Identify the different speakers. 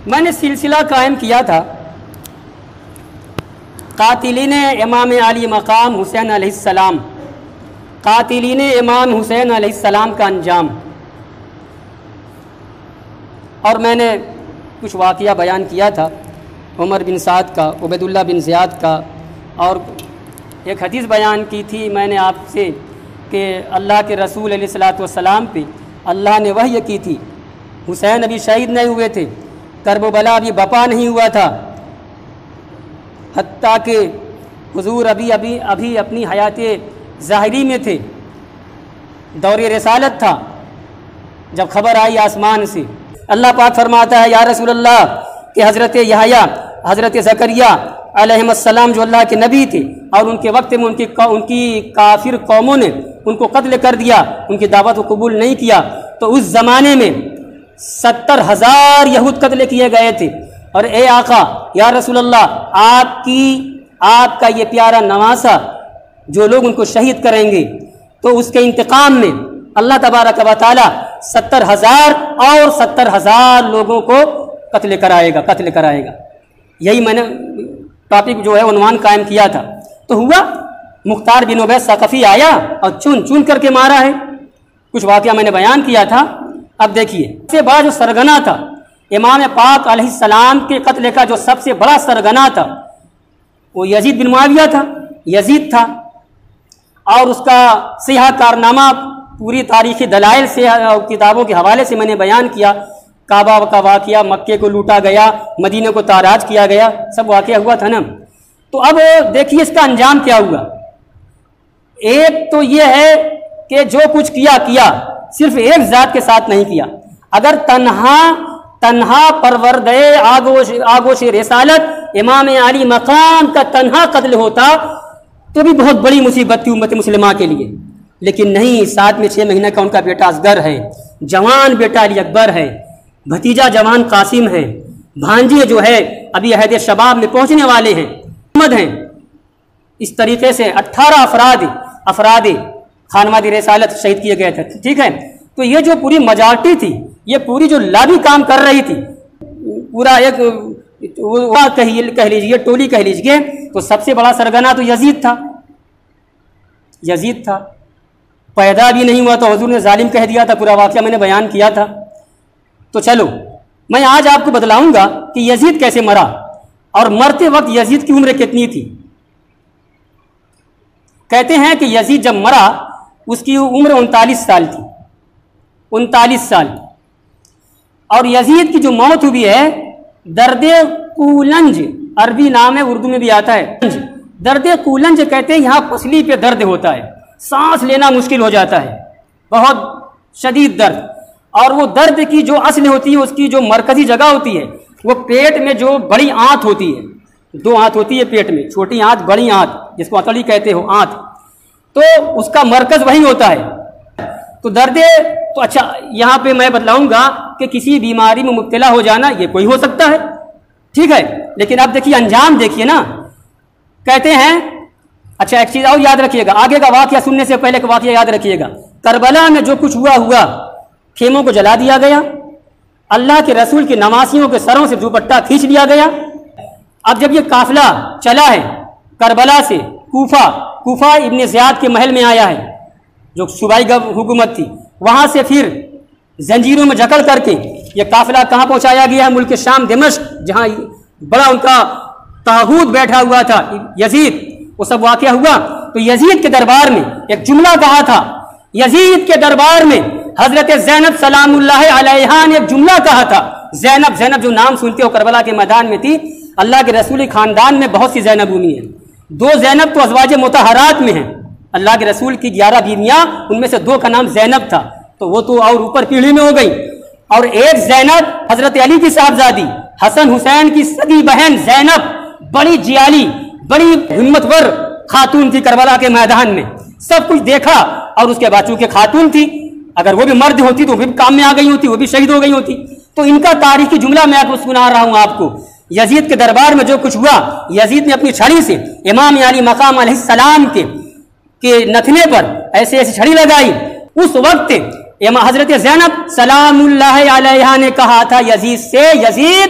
Speaker 1: میں نے سلسلہ قائم کیا تھا قاتلین امام علی مقام حسین علیہ السلام، قاتلین امام حسین علیہ السلام کا انجام، اور میں نے کچھ واقعہ بیان کیا تھا عمر بن سعد کا، عبید اللہ بن زیاد کا، اور ایک حدیث بیان کی تھی میں نے آپ سے کہ اللہ کے رسول علیہ الصلوۃ والسلام پہ اللہ نے وحی کی تھی، حسین ابھی شہید نہیں ہوئے تھے، کرب و بلا ابھی بپا نہیں ہوا تھا، حتیٰ کہ حضور ابھی اپنی حیات ظاہری میں تھے، دور رسالت تھا، جب خبر آئی آسمان سے اللہ پاک فرماتا ہے یا رسول اللہ کہ حضرت یحییٰ، حضرت زکریا علیہ السلام جو اللہ کے نبی تھے اور ان کے وقت میں ان کی کافر قوموں نے ان کو قتل کر دیا، ان کی دعوت کو قبول نہیں کیا، تو اس زمانے میں 70,000 یہود قتل کیے گئے تھے، اور اے آقا یا رسول اللہ آپ کا یہ پیارا نواسہ جو لوگ ان کو شہید کریں گے تو اس کے انتقام میں اللہ تبارک و تعالی 70,000 اور 70,000 لوگوں کو قتل کرائے گا۔ یہی میں نے ٹاپک جو ہے عنوان قائم کیا تھا، تو ہوا مختار بن عبید ثقفی آیا اور چن کر کے مارا ہے، کچھ واقعہ میں نے بیان کیا تھا۔ اب دیکھیے سب سے بڑا جو سرگنا تھا امام پاک علیہ السلام کے قتل کا، جو سب سے بڑا سرگنا تھا وہ یزید بن معاویہ تھا، یزید تھا، اور اس کا سیاہ کارنامہ پوری تاریخی دلائل سے کتابوں کے حوالے سے میں نے بیان کیا، کعبہ کا واقعہ، مکے کو لوٹا گیا، مدینہ کو تاراج کیا گیا، سب واقعہ ہوا تھا نا۔ تو اب دیکھیے اس کا انجام کیا ہوا۔ ایک تو یہ ہے کہ جو کچھ کیا صرف ایک ذات کے ساتھ نہیں کیا، اگر تنہا پروردے آگوش رسالت امام علی مقام کا تنہا قتل ہوتا تو بھی بہت بڑی مصیبت تھی امت مسلمہ کے لیے، لیکن نہیں، ساتھ میں 6 مہینہ کا ان کا بیٹا اصغر ہے، جوان بیٹا علی اکبر ہے، بھتیجا جوان قاسم ہے، بھانجے جو ہے ابھی عہد شباب میں پہنچنے والے ہیں، محمد ہیں۔ اس طریقے سے 18 افراد خانوادی رسالت شہید کیے گئے تھے، ٹھیک ہے۔ تو یہ جو پوری میجارٹی تھی، یہ پوری جو لابی کام کر رہی تھی، پورا ایک کہہ لیجیے ٹولی کہہ لیجیے، تو سب سے بڑا سرگنا تو یزید تھا، پیدا بھی نہیں ہوا تو حضور نے ظالم کہہ دیا تھا، پورا واقعہ میں نے بیان کیا تھا۔ تو چلو میں آج آپ کو بتلاؤں گا کہ یزید کیسے مرا، اور مرتے وقت یزید کی عمر کتنی تھی۔ کہتے ہیں کہ یزید جب مرا اس کی عمر 39 سال تھی، 39 سال، اور یزید کی جو موت ہوئی ہے درد کولنج، عربی نام ہے، اردو میں بھی آتا ہے درد کولنج کہتے ہیں، یہاں پسلی پہ درد ہوتا ہے، سانس لینا مشکل ہو جاتا ہے، بہت شدید درد، اور وہ درد کی جو اصل ہوتی ہے، اس کی جو مرکزی جگہ ہوتی ہے وہ پیٹ میں جو بڑی آنت ہوتی ہے، 2 آنت ہوتی ہے پیٹ میں، چھوٹی آنت بڑی آنت جس کو اتڑی کہتے ہو آنت، تو اس کا مرکز وہی ہوتا ہے۔ تو درد تو اچھا یہاں پہ میں بتلاؤں گا کہ کسی بیماری میں مبتلا ہو جانا یہ کوئی ہو سکتا ہے، ٹھیک ہے، لیکن اب دیکھیے انجام دیکھیے نا۔ کہتے ہیں اچھا ایک چیز اور یاد رکھیے گا، آگے کا واقعہ سننے سے پہلے کا واقعہ یاد رکھیے گا، کربلا میں جو کچھ ہوا، خیموں کو جلا دیا گیا، اللہ کے رسول کے نواسیوں کے سروں سے دوپٹہ کھینچ لیا گیا۔ اب جب یہ قافلہ چلا ہے کربلا سے کوفہ ابن زیاد کے محل میں آیا ہے جو صوبائی حکومت تھی، وہاں سے پھر زنجیروں میں جکڑ کر کے یہ قافلہ کہاں پہنچایا گیا ہے؟ ملک شام دمشق، جہاں بڑا ان کا طاغوت بیٹھا ہوا تھا یزید، وہ سب واقعہ ہوا۔ تو یزید کے دربار میں ایک جملہ کہا تھا، یزید کے دربار میں حضرت زینب سلام اللہ علیہا نے ایک جملہ کہا تھا، زینب جو نام سنتے ہو کربلا کے میدان میں تھی، اللہ کے رسول خاندان میں بہت سی زینب ہوئی ہیں، 2 زینب تو ازواج مطہرات میں ہیں، اللہ کے رسول کی 11 بیویاں، ان میں سے 2 کا نام زینب تھا، تو وہ تو اور اوپر پیڑھی میں ہو گئی، اور ایک زینب حضرت علی کی صاحبزادی حسن حسین کی سگی بہن زینب، بڑی جیالی، بڑی ہمتور خاتون تھی کربلا کے میدان میں، سب کچھ دیکھا، اور اس کے بعد چونکہ خاتون تھی، اگر وہ بھی مرد ہوتی تو وہ بھی کام میں آ گئی ہوتی، وہ بھی شہید ہو گئی ہوتی۔ تو ان کا تاریخی جملہ میں آپ کو سنا رہا ہوں آپ کو، یزید کے دربار میں جو کچھ ہوا، یزید نے اپنی چھڑی سے امام علی مقام علیہ السلام کے نتھنے پر ایسے چھڑی لگائی۔ اس وقت حضرت زینب سلام اللہ علیہا نے کہا تھا یزید سے، یزید